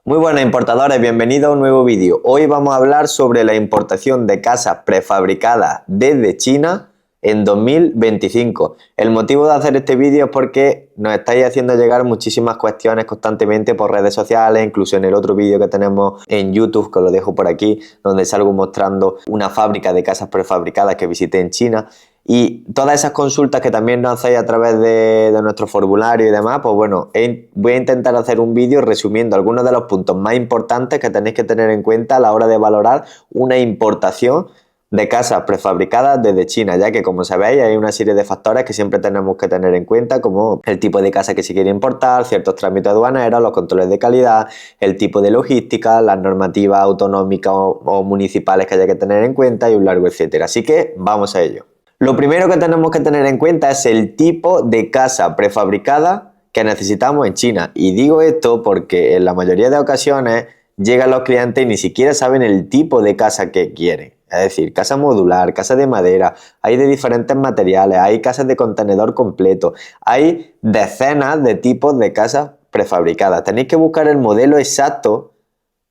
Muy buenas importadores, bienvenidos a un nuevo vídeo. Hoy vamos a hablar sobre la importación de casas prefabricadas desde China en 2025. El motivo de hacer este vídeo es porque nos estáis haciendo llegar muchísimas cuestiones constantemente por redes sociales, incluso en el otro vídeo que tenemos en YouTube, que os lo dejo por aquí, donde salgo mostrando una fábrica de casas prefabricadas que visité en China. Y todas esas consultas que también nos hacéis a través de nuestro formulario y demás, pues bueno, voy a intentar hacer un vídeo resumiendo algunos de los puntos más importantes que tenéis que tener en cuenta a la hora de valorar una importación de casas prefabricadas desde China, ya que como sabéis hay una serie de factores que siempre tenemos que tener en cuenta, como el tipo de casa que se quiere importar, ciertos trámites aduaneros, los controles de calidad, el tipo de logística, las normativas autonómicas o municipales que haya que tener en cuenta y un largo etcétera. Así que vamos a ello. Lo primero que tenemos que tener en cuenta es el tipo de casa prefabricada que necesitamos en China. Y digo esto porque en la mayoría de ocasiones llegan los clientes y ni siquiera saben el tipo de casa que quieren. Es decir, casa modular, casa de madera, hay de diferentes materiales, hay casas de contenedor completo, hay decenas de tipos de casas prefabricadas. Tenéis que buscar el modelo exacto,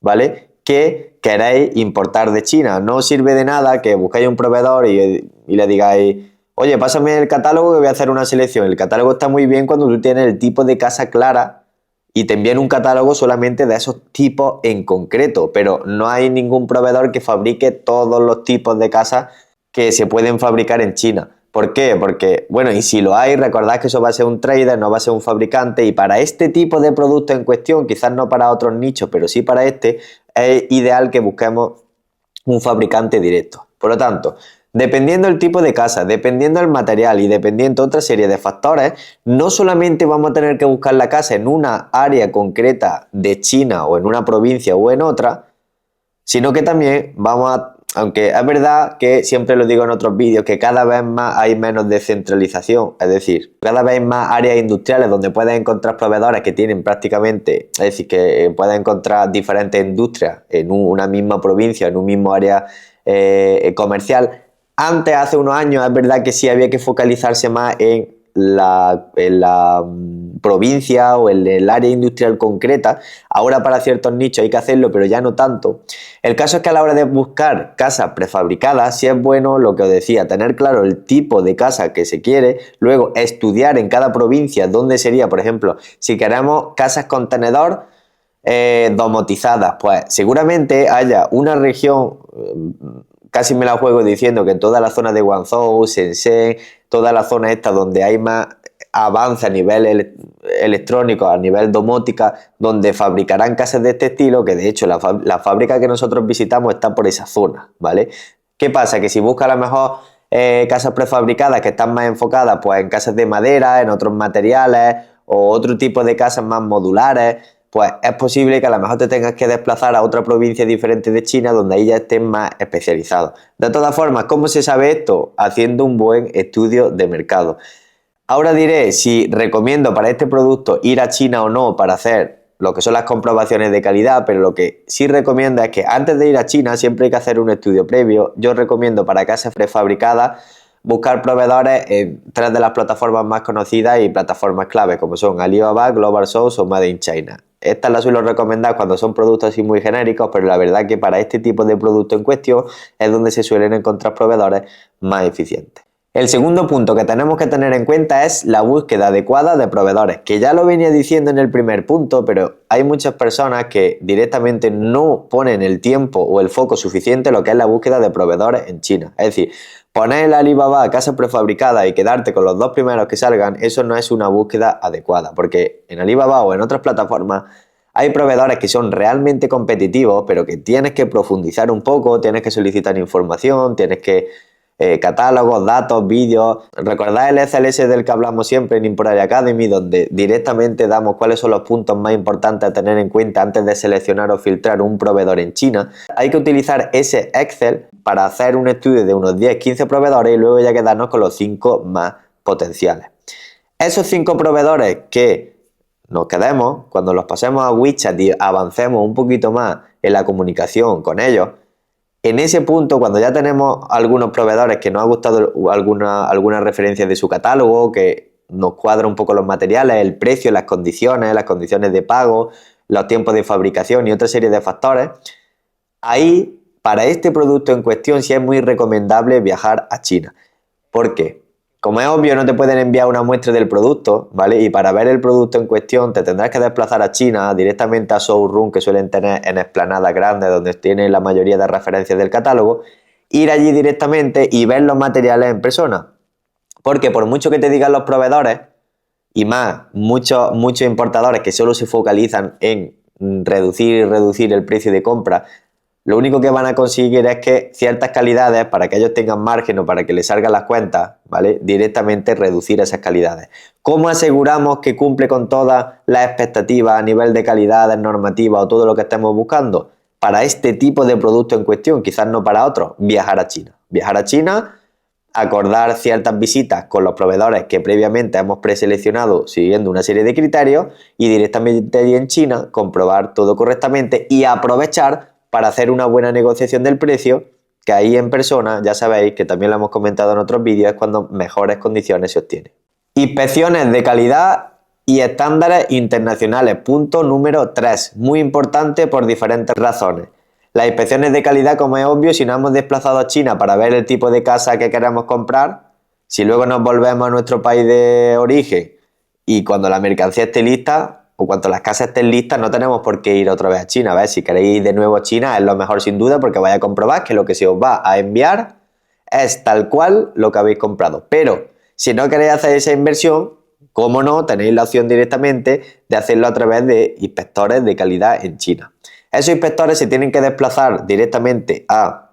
¿vale?, que queréis importar de China. No os sirve de nada que buscáis un proveedor y le digáis, oye, pásame el catálogo que voy a hacer una selección. El catálogo está muy bien cuando tú tienes el tipo de casa clara y te envían un catálogo solamente de esos tipos en concreto, pero no hay ningún proveedor que fabrique todos los tipos de casas que se pueden fabricar en China. ¿Por qué? Porque, bueno, y si lo hay, recordad que eso va a ser un trader, no va a ser un fabricante, y para este tipo de producto en cuestión, quizás no para otros nichos, pero sí para este, es ideal que busquemos un fabricante directo. Por lo tanto, dependiendo del tipo de casa, dependiendo del material y dependiendo de otra serie de factores, no solamente vamos a tener que buscar la casa en una área concreta de China o en una provincia o en otra, sino que también vamos a, aunque es verdad que siempre lo digo en otros vídeos, que cada vez más hay menos descentralización, es decir, cada vez hay más áreas industriales donde puedes encontrar proveedores que tienen prácticamente, es decir, que puedes encontrar diferentes industrias en una misma provincia, en un mismo área comercial. Antes, hace unos años, es verdad que sí había que focalizarse más en la provincia o en el área industrial concreta. Ahora para ciertos nichos hay que hacerlo, pero ya no tanto. El caso es que a la hora de buscar casas prefabricadas, sí es bueno lo que os decía, tener claro el tipo de casa que se quiere, luego estudiar en cada provincia dónde sería, por ejemplo, si queremos casas contenedor domotizadas, pues seguramente haya una región, casi me la juego diciendo que en toda la zona de Guangzhou, Shenzhen, toda la zona esta donde hay más avance a nivel electrónico, a nivel domótica, donde fabricarán casas de este estilo, que de hecho la fábrica que nosotros visitamos está por esa zona, ¿vale? ¿Qué pasa? Que si busca a lo mejor casas prefabricadas que están más enfocadas pues en casas de madera, en otros materiales o otro tipo de casas más modulares, pues es posible que a lo mejor te tengas que desplazar a otra provincia diferente de China donde ahí ya estén más especializados. De todas formas, ¿cómo se sabe esto? Haciendo un buen estudio de mercado. Ahora diré si recomiendo para este producto ir a China o no para hacer lo que son las comprobaciones de calidad, pero lo que sí recomiendo es que antes de ir a China siempre hay que hacer un estudio previo. Yo recomiendo para casas prefabricadas buscar proveedores en tres de las plataformas más conocidas y plataformas clave, como son Alibaba, Global Source o Made in China. Estas las suelo recomendar cuando son productos así muy genéricos, pero la verdad que para este tipo de producto en cuestión es donde se suelen encontrar proveedores más eficientes. El segundo punto que tenemos que tener en cuenta es la búsqueda adecuada de proveedores, que ya lo venía diciendo en el primer punto, pero hay muchas personas que directamente no ponen el tiempo o el foco suficiente en lo que es la búsqueda de proveedores en China. Es decir, poner el Alibaba a casa prefabricada y quedarte con los dos primeros que salgan, eso no es una búsqueda adecuada, porque en Alibaba o en otras plataformas hay proveedores que son realmente competitivos, pero que tienes que profundizar un poco, tienes que solicitar información, tienes que catálogos, datos, vídeos. Recordad el SLS del que hablamos siempre en Importary Academy, donde directamente damos cuáles son los puntos más importantes a tener en cuenta antes de seleccionar o filtrar un proveedor en China. Hay que utilizar ese Excel para hacer un estudio de unos 10-15 proveedores y luego ya quedarnos con los 5 más potenciales. Esos 5 proveedores que nos quedemos, cuando los pasemos a WeChat y avancemos un poquito más en la comunicación con ellos, en ese punto, cuando ya tenemos algunos proveedores que nos ha gustado alguna referencia de su catálogo, que nos cuadra un poco los materiales, el precio, las condiciones de pago, los tiempos de fabricación y otra serie de factores, ahí, para este producto en cuestión, sí es muy recomendable viajar a China. ¿Por qué? Como es obvio, no te pueden enviar una muestra del producto, ¿vale? Y para ver el producto en cuestión te tendrás que desplazar a China, directamente a showroom que suelen tener en explanadas grandes donde tienen la mayoría de referencias del catálogo, ir allí directamente y ver los materiales en persona. Porque por mucho que te digan los proveedores, y más muchos importadores que solo se focalizan en reducir el precio de compra, lo único que van a conseguir es que ciertas calidades, para que ellos tengan margen o para que les salgan las cuentas, ¿vale? Directamente reducir esas calidades. ¿Cómo aseguramos que cumple con todas las expectativas a nivel de calidades, normativa o todo lo que estemos buscando? Para este tipo de producto en cuestión, quizás no para otros, viajar a China. Viajar a China, acordar ciertas visitas con los proveedores que previamente hemos preseleccionado siguiendo una serie de criterios y directamente allí en China comprobar todo correctamente y aprovechar para hacer una buena negociación del precio, que ahí en persona, ya sabéis que también lo hemos comentado en otros vídeos, es cuando mejores condiciones se obtienen. Inspecciones de calidad y estándares internacionales. Punto número 3. Muy importante por diferentes razones. Las inspecciones de calidad, como es obvio, si nos hemos desplazado a China para ver el tipo de casa que queremos comprar, si luego nos volvemos a nuestro país de origen y cuando la mercancía esté lista o cuando las casas estén listas, no tenemos por qué ir otra vez a China. ¿Ves? Si queréis ir de nuevo a China es lo mejor sin duda, porque vais a comprobar que lo que se os va a enviar es tal cual lo que habéis comprado. Pero si no queréis hacer esa inversión, cómo no, tenéis la opción directamente de hacerlo a través de inspectores de calidad en China. Esos inspectores se tienen que desplazar directamente a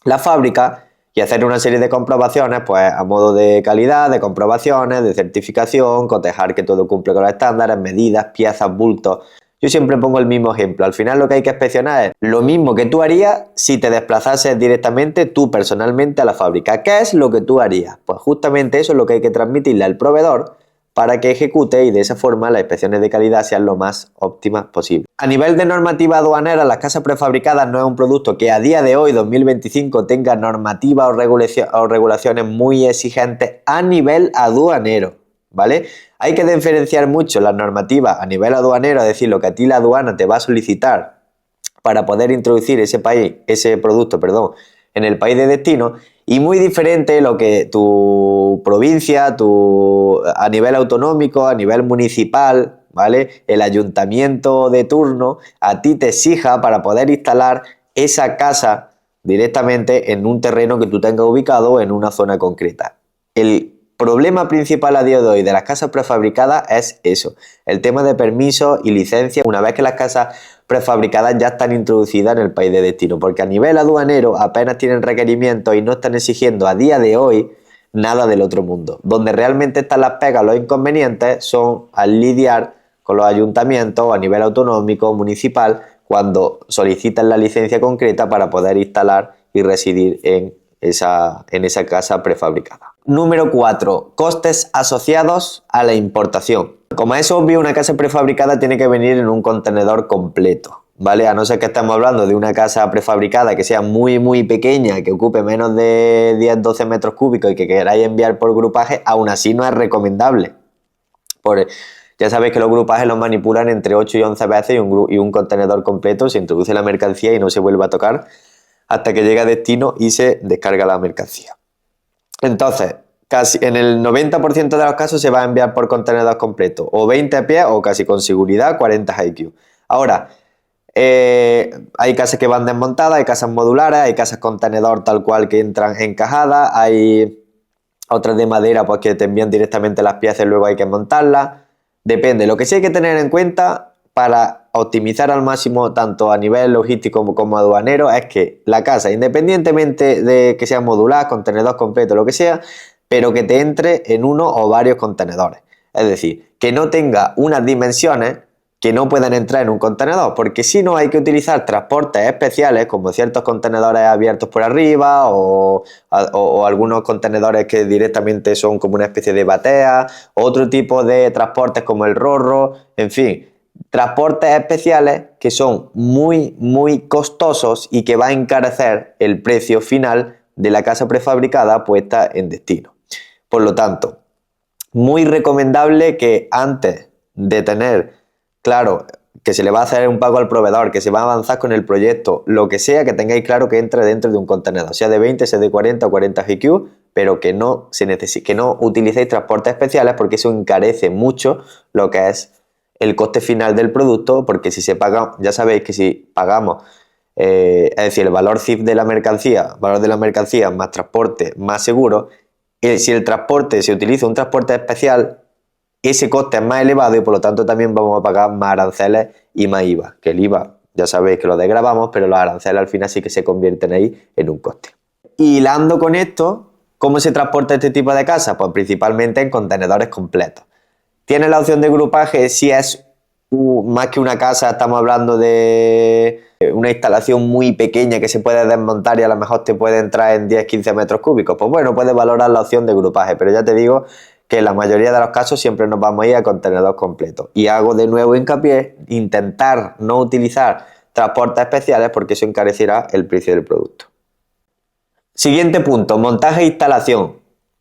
la fábrica y hacer una serie de comprobaciones, pues a modo de calidad, de comprobaciones, de certificación, cotejar que todo cumple con los estándares, medidas, piezas, bultos. Yo siempre pongo el mismo ejemplo. Al final lo que hay que inspeccionar es lo mismo que tú harías si te desplazases directamente tú personalmente a la fábrica. ¿Qué es lo que tú harías? Pues justamente eso es lo que hay que transmitirle al proveedor para que ejecute y de esa forma las inspecciones de calidad sean lo más óptimas posible. A nivel de normativa aduanera, las casas prefabricadas no es un producto que a día de hoy, 2025, tenga normativas o regulaciones muy exigentes a nivel aduanero, ¿vale? Hay que diferenciar mucho las normativas a nivel aduanero, es decir, lo que a ti la aduana te va a solicitar para poder introducir ese producto, en el país de destino, y muy diferente lo que tu provincia, a nivel autonómico, a nivel municipal, ¿vale? El ayuntamiento de turno a ti te exija para poder instalar esa casa directamente en un terreno que tú tengas ubicado en una zona concreta. El problema principal a día de hoy de las casas prefabricadas es eso, el tema de permisos y licencias una vez que las casas prefabricadas ya están introducidas en el país de destino, porque a nivel aduanero apenas tienen requerimientos y no están exigiendo a día de hoy nada del otro mundo. Donde realmente están las pegas, los inconvenientes son al lidiar con los ayuntamientos a nivel autonómico, municipal, cuando solicitan la licencia concreta para poder instalar y residir en esa casa prefabricada. Número 4. Costes asociados a la importación. Como es obvio, una casa prefabricada tiene que venir en un contenedor completo, ¿vale? A no ser que estemos hablando de una casa prefabricada que sea muy muy pequeña, que ocupe menos de 10-12 metros cúbicos y que queráis enviar por grupaje, aún así no es recomendable. Ya sabéis que los grupajes los manipulan entre 8 y 11 veces y un contenedor completo se introduce la mercancía y no se vuelve a tocar hasta que llega a destino y se descarga la mercancía. Entonces, casi en el 90% de los casos se va a enviar por contenedor completo, o 20 pies o casi con seguridad 40 HiQ. Ahora, hay casas que van desmontadas, hay casas modulares, hay casas contenedor tal cual que entran encajadas, hay otras de madera pues que te envían directamente las piezas y luego hay que montarlas. Depende. Lo que sí hay que tener en cuenta para optimizar al máximo tanto a nivel logístico como aduanero es que la casa, independientemente de que sea modular, contenedor completo, lo que sea, pero que te entre en uno o varios contenedores. Es decir, que no tenga unas dimensiones que no puedan entrar en un contenedor, porque si no hay que utilizar transportes especiales como ciertos contenedores abiertos por arriba o algunos contenedores que directamente son como una especie de batea, otro tipo de transportes como el rorro, en fin, transportes especiales que son muy muy costosos y que va a encarecer el precio final de la casa prefabricada puesta en destino. Por lo tanto, muy recomendable que antes de tener claro que se le va a hacer un pago al proveedor, que se va a avanzar con el proyecto, lo que sea, que tengáis claro que entre dentro de un contenedor, sea de 20, sea de 40 o 40 GQ, pero que no utilicéis transportes especiales porque eso encarece mucho lo que es el coste final del producto, porque si se paga, ya sabéis que si pagamos, es decir, el valor CIF de la mercancía, valor de la mercancía más transporte más seguro, si el transporte se utiliza un transporte especial, ese coste es más elevado y por lo tanto también vamos a pagar más aranceles y más IVA, que el IVA ya sabéis que lo desgravamos, pero los aranceles al final sí que se convierten ahí en un coste. Y hilando con esto, ¿cómo se transporta este tipo de casa? Pues principalmente en contenedores completos. Tiene la opción de grupaje si es más que una casa, estamos hablando de una instalación muy pequeña que se puede desmontar y a lo mejor te puede entrar en 10-15 metros cúbicos. Pues bueno, puedes valorar la opción de grupaje, pero ya te digo que en la mayoría de los casos siempre nos vamos a ir a contenedor completo. Y hago de nuevo hincapié, intentar no utilizar transportes especiales porque eso encarecerá el precio del producto. Siguiente punto, montaje e instalación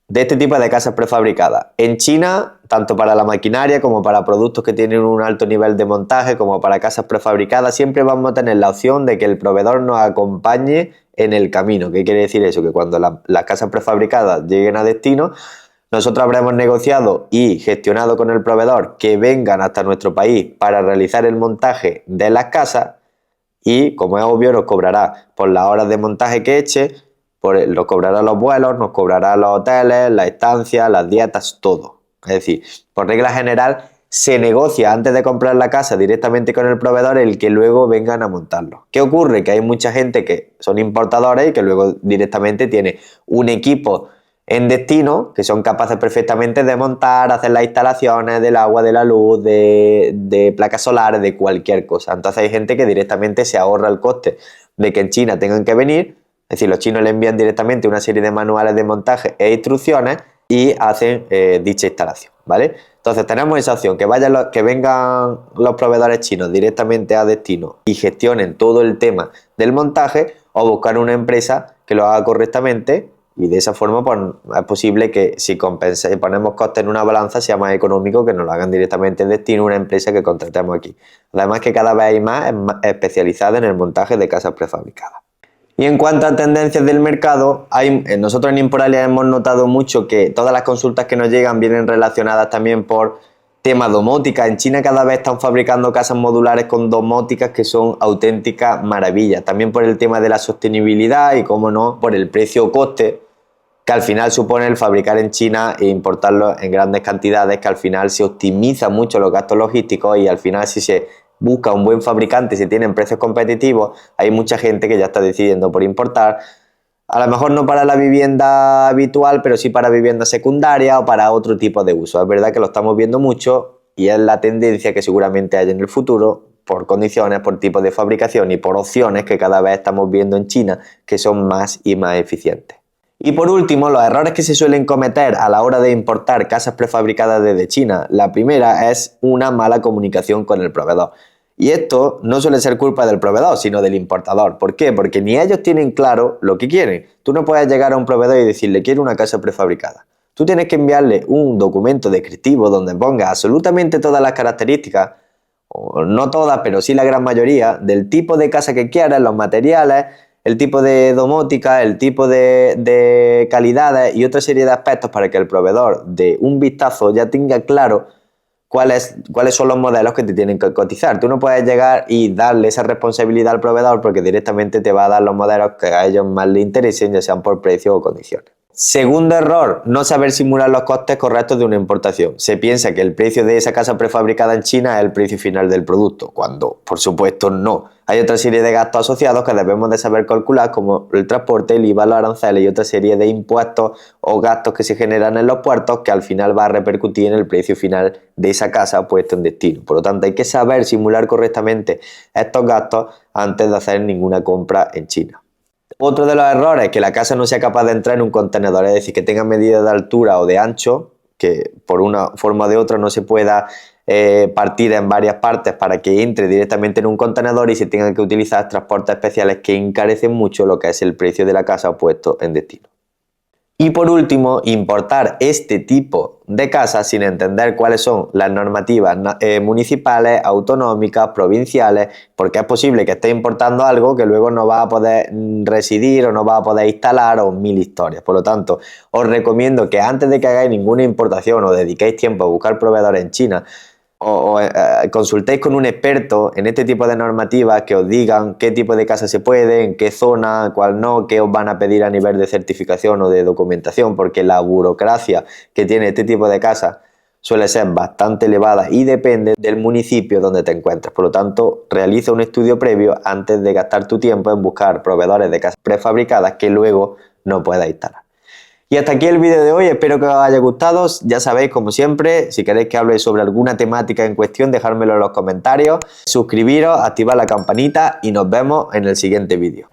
de este tipo de casas prefabricadas. En China, tanto para la maquinaria como para productos que tienen un alto nivel de montaje, como para casas prefabricadas, siempre vamos a tener la opción de que el proveedor nos acompañe en el camino. ¿Qué quiere decir eso? Que cuando las casas prefabricadas lleguen a destino, nosotros habremos negociado y gestionado con el proveedor que vengan hasta nuestro país para realizar el montaje de las casas y, como es obvio, nos cobrará por las horas de montaje que eche, nos cobrará los vuelos, nos cobrará los hoteles, las estancias, las dietas, todo. Es decir, por regla general, se negocia antes de comprar la casa directamente con el proveedor el que luego vengan a montarlo. ¿Qué ocurre? Que hay mucha gente que son importadores y que luego directamente tiene un equipo en destino que son capaces perfectamente de montar, hacer las instalaciones del agua, de la luz, de placas solares, de cualquier cosa. Entonces hay gente que directamente se ahorra el coste de que en China tengan que venir, es decir, los chinos le envían directamente una serie de manuales de montaje e instrucciones y hacen dicha instalación, ¿vale? Entonces tenemos esa opción, que vengan los proveedores chinos directamente a destino y gestionen todo el tema del montaje, o buscar una empresa que lo haga correctamente. Y de esa forma pues, es posible que si ponemos costes en una balanza sea más económico que nos lo hagan directamente en destino una empresa que contratemos aquí. Además que cada vez hay más especializada en el montaje de casas prefabricadas. Y en cuanto a tendencias del mercado, nosotros en Imporalia hemos notado mucho que todas las consultas que nos llegan vienen relacionadas también por temas domótica. En China cada vez están fabricando casas modulares con domóticas que son auténticas maravillas. También por el tema de la sostenibilidad y, como no, por el precio-coste que al final supone el fabricar en China e importarlo en grandes cantidades, que al final se optimiza mucho los gastos logísticos y al final si se busca un buen fabricante y se tienen precios competitivos, hay mucha gente que ya está decidiendo por importar, a lo mejor no para la vivienda habitual, pero sí para vivienda secundaria o para otro tipo de uso. Es verdad que lo estamos viendo mucho y es la tendencia que seguramente hay en el futuro por condiciones, por tipo de fabricación y por opciones que cada vez estamos viendo en China que son más y más eficientes. Y por último, los errores que se suelen cometer a la hora de importar casas prefabricadas desde China. La primera es una mala comunicación con el proveedor. Y esto no suele ser culpa del proveedor, sino del importador. ¿Por qué? Porque ni ellos tienen claro lo que quieren. Tú no puedes llegar a un proveedor y decirle quiero una casa prefabricada. Tú tienes que enviarle un documento descriptivo donde ponga absolutamente todas las características, o no todas, pero sí la gran mayoría, del tipo de casa que quieres, los materiales, el tipo de domótica, el tipo de calidades y otra serie de aspectos para que el proveedor de un vistazo ya tenga claro cuáles son los modelos que te tienen que cotizar. Tú no puedes llegar y darle esa responsabilidad al proveedor porque directamente te va a dar los modelos que a ellos más les interesen, ya sean por precio o condiciones. Segundo error, no saber simular los costes correctos de una importación. Se piensa que el precio de esa casa prefabricada en China es el precio final del producto, cuando por supuesto no. Hay otra serie de gastos asociados que debemos de saber calcular, como el transporte, el IVA, los aranceles y otra serie de impuestos o gastos que se generan en los puertos que al final va a repercutir en el precio final de esa casa puesto en destino. Por lo tanto, hay que saber simular correctamente estos gastos antes de hacer ninguna compra en China. Otro de los errores es que la casa no sea capaz de entrar en un contenedor, es decir, que tenga medidas de altura o de ancho, que por una forma o de otra no se pueda partir en varias partes para que entre directamente en un contenedor y se tengan que utilizar transportes especiales que encarecen mucho lo que es el precio de la casa puesto en destino. Y por último, importar este tipo de casa sin entender cuáles son las normativas municipales, autonómicas, provinciales, porque es posible que esté importando algo que luego no va a poder residir o no va a poder instalar o mil historias. Por lo tanto, os recomiendo que antes de que hagáis ninguna importación o dediquéis tiempo a buscar proveedores en China, consultéis con un experto en este tipo de normativas que os digan qué tipo de casa se puede, en qué zona, cuál no, qué os van a pedir a nivel de certificación o de documentación, porque la burocracia que tiene este tipo de casas suele ser bastante elevada y depende del municipio donde te encuentres. Por lo tanto, realiza un estudio previo antes de gastar tu tiempo en buscar proveedores de casas prefabricadas que luego no puedas instalar. Y hasta aquí el vídeo de hoy, espero que os haya gustado. Ya sabéis, como siempre, si queréis que hable sobre alguna temática en cuestión, dejármelo en los comentarios, suscribiros, activar la campanita y nos vemos en el siguiente vídeo.